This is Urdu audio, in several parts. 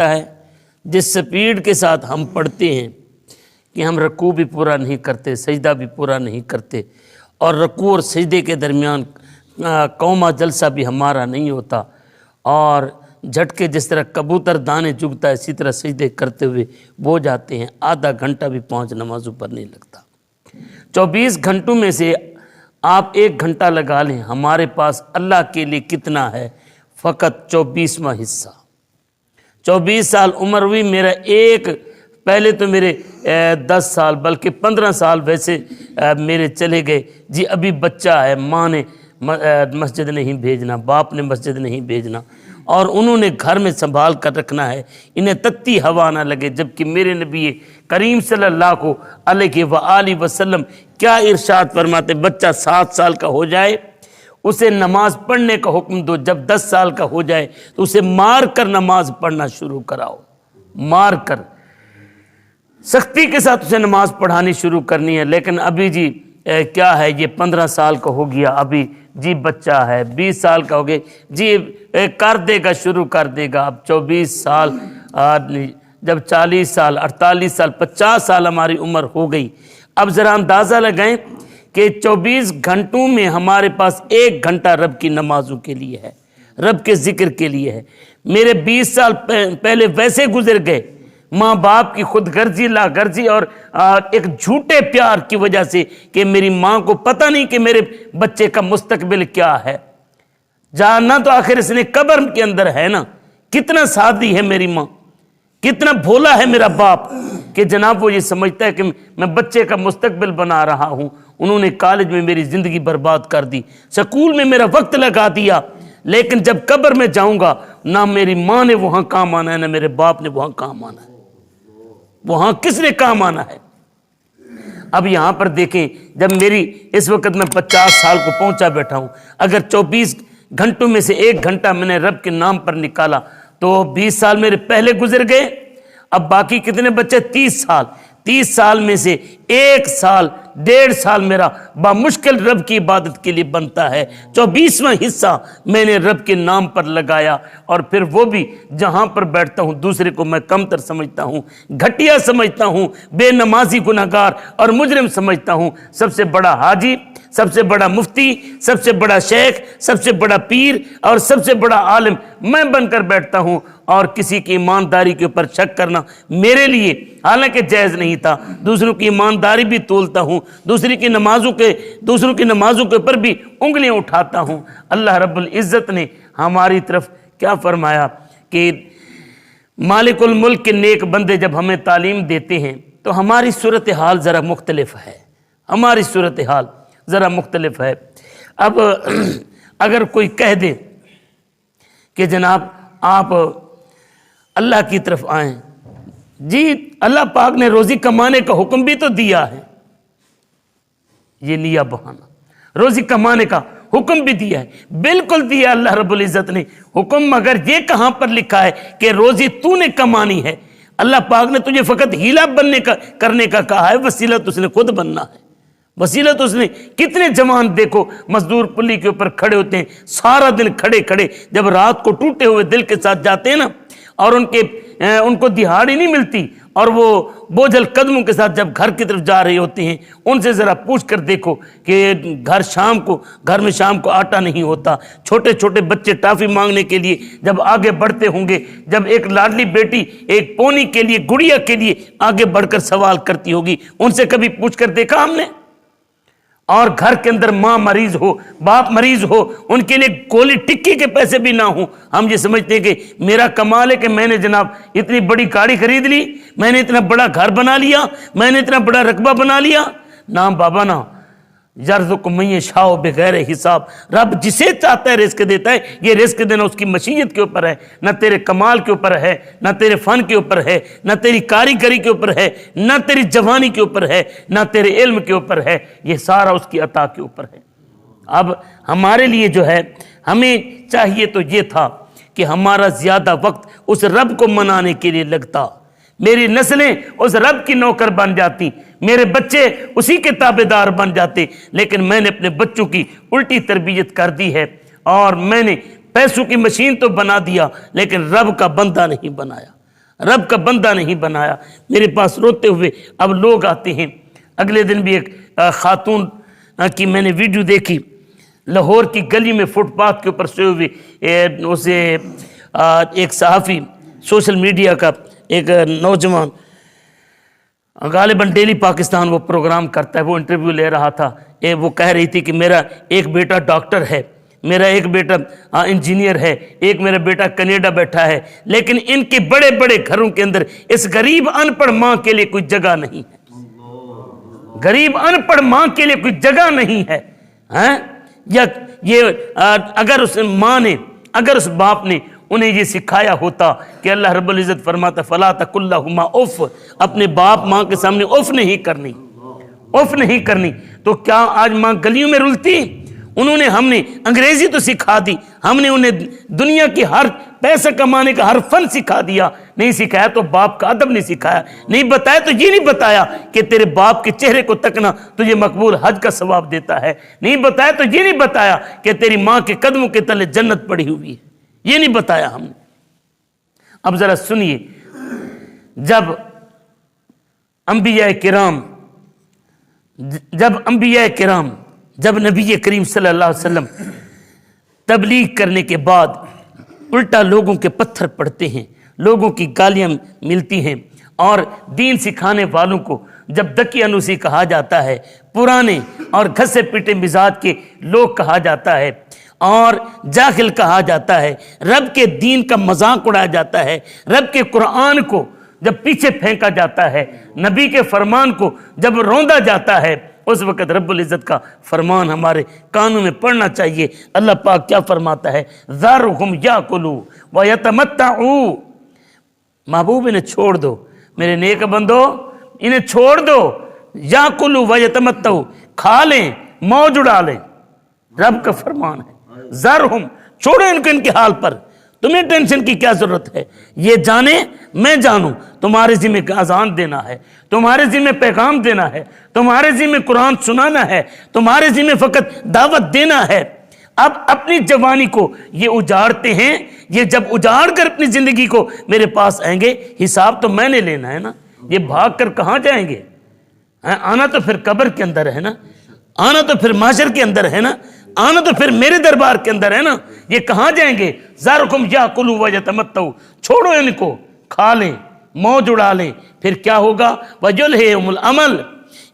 ہے جس سپیڈ کے ساتھ ہم پڑھتے ہیں کہ ہم رکوع بھی پورا نہیں کرتے، سجدہ بھی پورا نہیں کرتے، اور رکوع اور سجدے کے درمیان قومہ جلسہ بھی ہمارا نہیں ہوتا، اور جھٹکے جس طرح کبوتر دانے چگتا ہے اسی طرح سجدے کرتے ہوئے بو جاتے ہیں، آدھا گھنٹہ بھی 5 نمازوں پر نہیں لگتا۔ 24 گھنٹوں میں سے آپ 1 گھنٹہ لگا لیں، ہمارے پاس اللہ کے لیے کتنا ہے؟ فقط 24واں حصہ۔ 24 سال عمر ہوئی، میرا پہلے تو میرے 10 سال بلکہ 15 سال ویسے میرے چلے گئے جی، ابھی بچہ ہے، ماں نے مسجد نہیں بھیجنا، باپ نے مسجد نہیں بھیجنا، اور انہوں نے گھر میں سنبھال کر رکھنا ہے، انہیں تتی ہوا نہ لگے۔ جبکہ میرے نبی کریم صلی اللہ علیہ وآلہ وسلم کیا ارشاد فرماتے؟ بچہ 7 سال کا ہو جائے اسے نماز پڑھنے کا حکم دو، جب 10 سال کا ہو جائے تو اسے مار کر نماز پڑھنا شروع کراؤ، مار کر سختی کے ساتھ اسے نماز پڑھانی شروع کرنی ہے۔ لیکن ابھی جی کیا ہے، یہ 15 سال کا ہو گیا، ابھی جی بچہ ہے، 20 سال کا ہو گیا جی کر دے گا، شروع کر دے گا۔ اب 24 سال، جب 40 سال، 48 سال، 50 سال ہماری عمر ہو گئی، اب ذرا اندازہ لگائیں کہ 24 گھنٹوں میں ہمارے پاس 1 گھنٹہ رب کی نمازوں کے لیے ہے، رب کے ذکر کے لیے ہے۔ میرے 20 سال پہلے ویسے گزر گئے، ماں باپ کی خود غرضی، لا غرضی، اور ایک جھوٹے پیار کی وجہ سے کہ میری ماں کو پتہ نہیں کہ میرے بچے کا مستقبل کیا ہے، جاننا تو آخر اس نے قبر کے اندر ہے نا۔ کتنا سادی ہے میری ماں، کتنا بھولا ہے میرا باپ کہ جناب وہ یہ سمجھتا ہے کہ میں بچے کا مستقبل بنا رہا ہوں۔ انہوں نے کالج میں میری زندگی برباد کر دی، سکول میں میرا وقت لگا دیا، لیکن جب قبر میں جاؤں گا نہ میری ماں نے وہاں کام آنا ہے نہ میرے باپ نے وہاں کام آنا ہے، وہاں کس نے کام آنا ہے؟ اب یہاں پر دیکھیں، جب میری اس وقت میں 50 سال کو پہنچا بیٹھا ہوں، اگر 24 گھنٹوں میں سے 1 گھنٹہ میں نے رب کے نام پر نکالا تو 20 سال میرے پہلے گزر گئے۔ اب باقی کتنے بچے؟ 30 سال۔ 30 سال میں سے 1 سال، 1.5 سال میرا بامشکل رب کی عبادت کے لیے بنتا ہے۔ 24واں حصہ میں نے رب کے نام پر لگایا، اور پھر وہ بھی جہاں پر بیٹھتا ہوں دوسرے کو میں کمتر سمجھتا ہوں، گھٹیا سمجھتا ہوں، بے نمازی گناہگار اور مجرم سمجھتا ہوں۔ سب سے بڑا حاجی، سب سے بڑا مفتی، سب سے بڑا شیخ، سب سے بڑا پیر اور سب سے بڑا عالم میں بن کر بیٹھتا ہوں، اور کسی کی ایمانداری کے اوپر شک کرنا میرے لیے حالانکہ جائز نہیں تھا۔ دوسروں کی ایمانداری بھی تولتا ہوں، دوسروں کی نمازوں کے اوپر بھی انگلیاں اٹھاتا ہوں۔ اللہ رب العزت نے ہماری طرف کیا فرمایا کہ مالک الملک کے نیک بندے جب ہمیں تعلیم دیتے ہیں تو ہماری صورتحال ذرا مختلف ہے، ہماری صورتحال ذرا مختلف ہے۔ اب اگر کوئی کہہ دے کہ جناب آپ اللہ کی طرف آئیں، جی اللہ پاک نے روزی کمانے کا حکم بھی تو دیا ہے، یہ لیا بہانہ، روزی کمانے کا حکم بھی دیا ہے، بالکل دیا اللہ رب العزت نے حکم، مگر یہ کہاں پر لکھا ہے کہ روزی تو نے کمانی ہے؟ اللہ پاک نے تجھے فقط ہیلا کرنے کا کہا ہے، وسیلہ تو اس نے خود بننا ہے، وسیلہ تو اس نے۔ کتنے جوان دیکھو مزدور پلی کے اوپر کھڑے ہوتے ہیں، سارا دن کھڑے کھڑے، جب رات کو ٹوٹے ہوئے دل کے ساتھ جاتے ہیں نا، اور ان کو دہاڑی نہیں ملتی، اور وہ بوجھل قدموں کے ساتھ جب گھر کی طرف جا رہے ہوتے ہیں، ان سے ذرا پوچھ کر دیکھو کہ گھر میں شام کو آٹا نہیں ہوتا۔ چھوٹے چھوٹے بچے ٹافی مانگنے کے لیے جب آگے بڑھتے ہوں گے، جب ایک لاڈلی بیٹی ایک پونی کے لیے، گڑیا کے لیے آگے بڑھ کر سوال کرتی ہوگی، ان سے کبھی پوچھ کر دیکھا ہم نے؟ اور گھر کے اندر ماں مریض ہو، باپ مریض ہو، ان کے لیے گولی ٹکی کے پیسے بھی نہ ہوں، ہم یہ سمجھتے ہیں کہ میرا کمال ہے کہ میں نے جناب اتنی بڑی گاڑی خرید لی، میں نے اتنا بڑا گھر بنا لیا، میں نے اتنا بڑا رقبہ بنا لیا۔ نہ بابا نہ، یرزق من یشاء بغیر حساب، رب جسے چاہتا ہے رزق دیتا ہے، یہ رزق دینا اس کی مشیت کے اوپر ہے، نہ تیرے کمال کے اوپر ہے، نہ تیرے فن کے اوپر ہے، نہ تیری کاریگری کے اوپر ہے، نہ تیری جوانی کے اوپر ہے، نہ تیرے علم کے اوپر ہے، یہ سارا اس کی عطا کے اوپر ہے۔ اب ہمارے لیے جو ہے، ہمیں چاہیے تو یہ تھا کہ ہمارا زیادہ وقت اس رب کو منانے کے لیے لگتا، میری نسلیں اس رب کی نوکر بن جاتی، میرے بچے اسی کے تابعدار بن جاتے، لیکن میں نے اپنے بچوں کی الٹی تربیت کر دی ہے، اور میں نے پیسوں کی مشین تو بنا دیا لیکن رب کا بندہ نہیں بنایا۔ رب کا بندہ نہیں بنایا۔ میرے پاس روتے ہوئے اب لوگ آتے ہیں۔ اگلے دن بھی ایک خاتون کی میں نے ویڈیو دیکھی، لاہور کی گلی میں فٹ پاتھ کے اوپر سوئے ہوئے، اسے ایک صحافی سوشل میڈیا کا ایک نوجوان، غالباً ڈیلی پاکستان وہ پروگرام کرتا ہے، وہ انٹرویو لے رہا تھا، وہ کہہ رہی تھی کہ میرا ایک بیٹا ڈاکٹر ہے، میرا ایک بیٹا انجینئر ہے، ایک میرا بیٹا کینیڈا بیٹھا ہے، لیکن ان کے بڑے بڑے گھروں کے اندر اس غریب ان پڑھ ماں کے لیے کوئی جگہ نہیں ہے، غریب ان پڑھ ماں کے لیے کوئی جگہ نہیں ہے۔ یا یہ اگر اس ماں نے، اگر اس باپ نے انہیں یہ سکھایا ہوتا کہ اللہ رب العزت فرماتا فلا تقل لہما اف، اپنے باپ ماں کے سامنے اف نہیں کرنی، اف نہیں کرنی، تو کیا آج ماں گلیوں میں رلتی؟ انہوں نے، ہم نے انگریزی تو سکھا دی، ہم نے انہیں دنیا کی ہر پیسہ کمانے کا ہر فن سکھا دیا، نہیں سکھایا تو باپ کا ادب نہیں سکھایا، نہیں بتایا تو یہ نہیں بتایا کہ تیرے باپ کے چہرے کو تکنا تجھے مقبول حج کا ثواب دیتا ہے، نہیں بتایا تو یہ نہیں بتایا کہ تیری ماں کے قدموں کے تلے جنت پڑی ہوئی ہے، یہ نہیں بتایا ہم نے۔ اب ذرا سنیے، جب انبیاء کرام جب نبی کریم صلی اللہ علیہ وسلم تبلیغ کرنے کے بعد الٹا لوگوں کے پتھر پڑتے ہیں، لوگوں کی گالیاں ملتی ہیں، اور دین سکھانے والوں کو جب دقیانوسی کہا جاتا ہے، پرانے اور گھسے پیٹے مزاج کے لوگ کہا جاتا ہے، اور جاہل کہا جاتا ہے، رب کے دین کا مذاق اڑایا جاتا ہے، رب کے قرآن کو جب پیچھے پھینکا جاتا ہے، نبی کے فرمان کو جب روندا جاتا ہے، اس وقت رب العزت کا فرمان ہمارے کانوں میں پڑنا چاہیے۔ اللہ پاک کیا فرماتا ہے؟ ذرہم یاکلوا ویتمتعوا، محبوب انہیں چھوڑ دو، میرے نیک بندو انہیں چھوڑ دو، یاکلوا ویتمتعوا، کھا لیں موج اڑا لیں، رب کا فرمان ہے، ذرہم، چھوڑو ان کو ان کے حال پر، تمہیں ٹینشن کی کیا ضرورت ہے؟ یہ جانے میں جانوں، تمہارے ذمہ اذان دینا ہے، تمہارے ذمہ پیغام دینا ہے، تمہارے ذمہ قرآن سنانا ہے، تمہارے ذمہ فقط دعوت دینا ہے۔ اب اپنی جوانی کو یہ اجاڑتے ہیں، یہ جب اجاڑ کر اپنی زندگی کو میرے پاس آئیں گے، حساب تو میں نے لینا ہے نا، یہ بھاگ کر کہاں جائیں گے؟ آنا تو پھر قبر کے اندر ہے نا، آنا تو پھر معاشر کے اندر ہے نا، آنا تو پھر میرے دربار کے اندر ہے نا، یہ کہاں جائیں گے؟ ذرکم یاکلوا ویتمتعوا، چھوڑو ان کو، کھا لیں موج اڑا لیں، پھر کیا ہوگا؟ وجلہم العمل،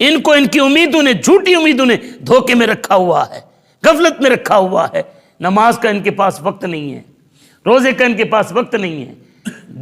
ان کو ان کی امیدوں نے، جھوٹی امیدوں نے دھوکے میں رکھا ہوا ہے، غفلت میں رکھا ہوا ہے، نماز کا ان کے پاس وقت نہیں ہے، روزے کا ان کے پاس وقت نہیں ہے،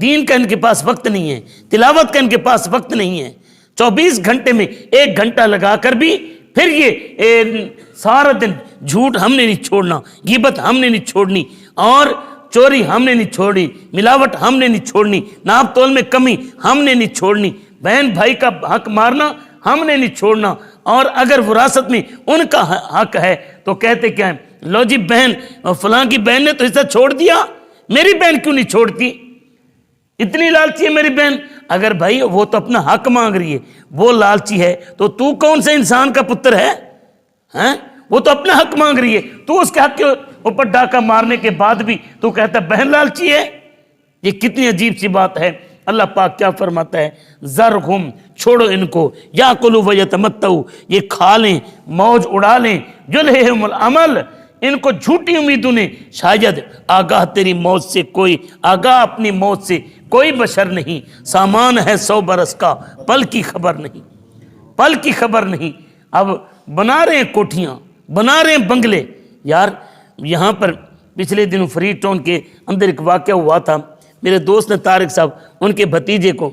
دین کا ان کے پاس وقت نہیں ہے، تلاوت کا ان کے پاس وقت نہیں ہے، 24 گھنٹے میں 1 گھنٹہ لگا کر بھی پھر یہ سارا دن جھوٹ ہم نے نہیں چھوڑنا، غیبت ہم نے نہیں چھوڑنی، اور چوری ہم نے نہیں چھوڑنی، ملاوٹ ہم نے نہیں چھوڑنی، ناپ تول میں کمی ہم نے نہیں چھوڑنی، بہن بھائی کا حق مارنا ہم نے نہیں چھوڑنا، اور اگر وراثت میں ان کا حق ہے تو کہتے کیا ہیں؟ لو جی بہن فلاں کی بہن نے تو حصہ چھوڑ دیا، میری بہن کیوں نہیں چھوڑتی؟ اتنی لالچی ہے میری بہن؟ اگر بھائی وہ تو اپنا حق مانگ رہی ہے، وہ لالچی ہے، تو کون سے انسان کا پتر ہے؟ وہ تو اپنا حق مانگ رہی ہے، تو اس کے حق کے اوپر ڈاکہ مارنے کے بعد بھی تو کہتا ہے بہن لالچی ہے؟ یہ کتنی عجیب سی بات ہے۔ اللہ پاک کیا فرماتا ہے؟ ذرہم، چھوڑو ان کو، یاکلوا ویتمتعوا، یہ کھا لیں موج اڑا لیں، یلہہم العمل، ان کو جھوٹی امیدوں نے، شاید آگاہ تیری موت سے کوئی، آگاہ اپنی موت سے کوئی بشر نہیں، سامان ہے 100 برس کا، پل کی خبر نہیں، پل کی خبر نہیں۔ اب بنا رہے ہیں کوٹھیاں، بنا رہے ہیں بنگلے۔ یار یہاں پر پچھلے دنوں فریڈ ٹاؤن کے اندر ایک واقعہ ہوا تھا، میرے دوست نے طارق صاحب، ان کے بھتیجے کو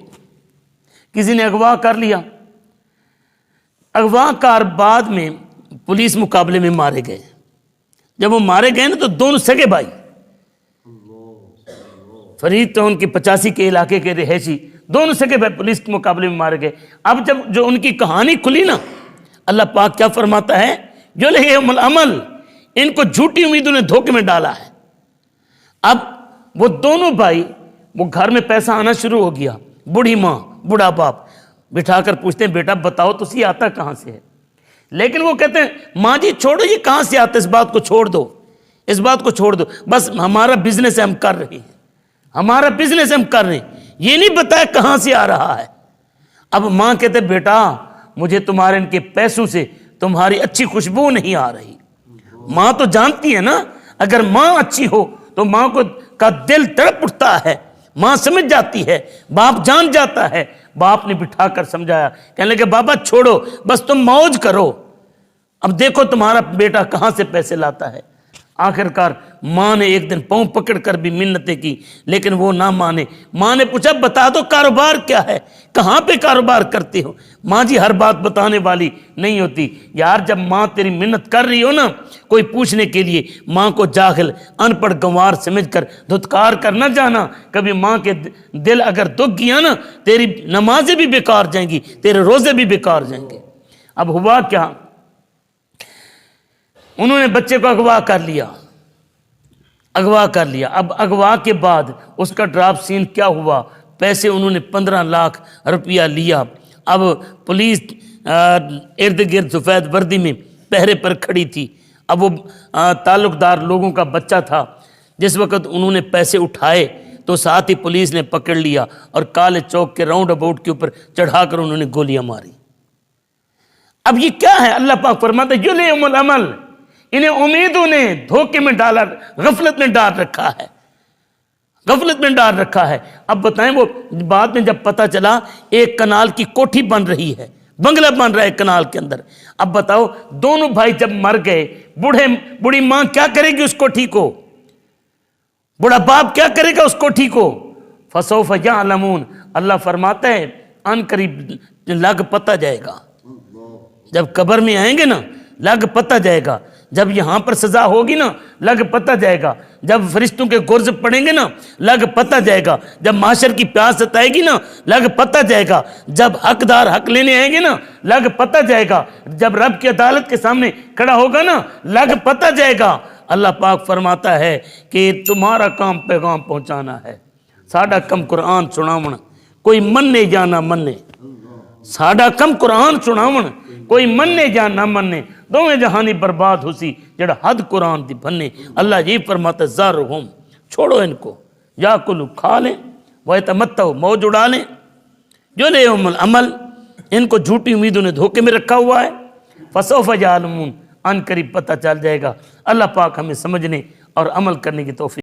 کسی نے اغوا کر لیا، اغوا کار بعد میں پولیس مقابلے میں مارے گئے۔ جب وہ مارے گئے نا تو دونوں سگے بھائی، فرید ٹاؤن کے 85 کے علاقے کے رہائشی، دونوں سگے بھائی پولیس کے مقابلے میں مارے گئے۔ اب جب جو ان کی کہانی کھلی نا، اللہ پاک کیا فرماتا ہے؟ یلہہم العمل، ان کو جھوٹی امیدوں نے دھوکے میں ڈالا ہے۔ اب وہ دونوں بھائی، وہ گھر میں پیسہ آنا شروع ہو گیا، بوڑھی ماں بوڑھا باپ بٹھا کر پوچھتے ہیں بیٹا بتاؤ تو سی آتا کہاں سے ہے؟ لیکن وہ کہتے ہیں ماں جی چھوڑو، یہ کہاں سے آتا، اس بات کو چھوڑ دو، اس بات کو چھوڑ دو، بس ہمارا بزنس ہے ہم کر رہے ہیں، ہمارا بزنس ہم کر رہے ہیں۔ یہ نہیں بتایا کہاں سے آ رہا ہے۔ اب ماں کہتے بیٹا مجھے تمہارے ان کے پیسوں سے تمہاری اچھی خوشبو نہیں آ رہی۔ ماں تو جانتی ہے نا، اگر ماں اچھی ہو تو ماں کو کا دل تڑپ اٹھتا ہے، ماں سمجھ جاتی ہے، باپ جان جاتا ہے۔ باپ نے بٹھا کر سمجھایا، کہنے لگے بابا چھوڑو، بس تم موج کرو، اب دیکھو تمہارا بیٹا کہاں سے پیسے لاتا ہے۔ آخر کار ماں نے ایک دن پاؤں پکڑ کر بھی منتیں کی، لیکن وہ نہ مانے۔ ماں نے پوچھا بتا دو کاروبار کیا ہے، کہاں پہ کاروبار کرتے ہو؟ ماں جی ہر بات بتانے والی نہیں ہوتی یار، جب ماں تیری منت کر رہی ہو نا کوئی پوچھنے کے لیے، ماں کو جاہل ان پڑھ گنوار سمجھ کر دھتکار کر نہ جانا۔ کبھی ماں کے دل اگر دکھ گیا نا، تیری نمازیں بھی بیکار جائیں گی، تیرے روزے بھی بیکار جائیں گے۔ اب ہوا کیا، انہوں نے بچے کو اغوا کر لیا۔ اب اغوا کے بعد اس کا ڈراپ سین کیا ہوا، پیسے انہوں نے 15 لاکھ روپیہ لیا۔ اب پولیس ارد گرد سفید وردی میں پہرے پر کھڑی تھی۔ اب وہ تعلق دار لوگوں کا بچہ تھا۔ جس وقت انہوں نے پیسے اٹھائے تو ساتھ ہی پولیس نے پکڑ لیا اور کالے چوک کے راؤنڈ اباؤٹ کے اوپر چڑھا کر انہوں نے گولیاں ماری۔ اب یہ کیا ہے، اللہ پاک فرماتا ہے یلہم العمل، انہیں امیدوں نے دھوکے میں ڈالا، غفلت میں ڈال رکھا ہے۔ اب بتائیں وہ بعد میں جب پتہ چلا ایک کنال کی کوٹھی بن رہی ہے، بنگلہ بن رہا ہے کنال کے اندر۔ اب بتاؤ دونوں بھائی جب مر گئے، بوڑھی ماں کیا کرے گی اس کوٹھی کو، بوڑھا باپ کیا کرے گا اس کوٹھی کو؟ فسوف یعلمون، اللہ فرماتا ہے ان قریب لگ پتہ جائے گا، جب قبر میں آئیں گے نا لگ پتہ جائے گا، جب یہاں پر سزا ہوگی نا لگ پتہ جائے گا، جب فرشتوں کے گرز پڑیں گے نا لگ پتہ جائے گا، جب معاشر کی پیاس ستائے گی نا لگ پتہ جائے گا، جب حقدار حق لینے آئیں گے نا لگ پتہ جائے گا، جب رب کی عدالت کے سامنے کھڑا ہوگا نا لگ پتہ جائے گا۔ اللہ پاک فرماتا ہے کہ تمہارا کام پیغام پہنچانا ہے، ساڈا کم قرآن سناون، کوئی مننے یا نہ مننے، ساڈا کم قرآن سناون، کوئی مننے یا نہ مننے، دوویں جہانی برباد ہو سی جڑا حد قرآن دی بننے۔ اللہ یہ فرماتا ہے ذرہم، چھوڑو ان کو، یا کلو کھا لیں ویتمتعوا موج اڑا لیں، یلہم العمل، ان کو جھوٹی امیدوں نے دھوکے میں رکھا ہوا ہے، فسوف یعلمون، ان قریب پتہ چل جائے گا۔ اللہ پاک ہمیں سمجھنے اور عمل کرنے کی توفیق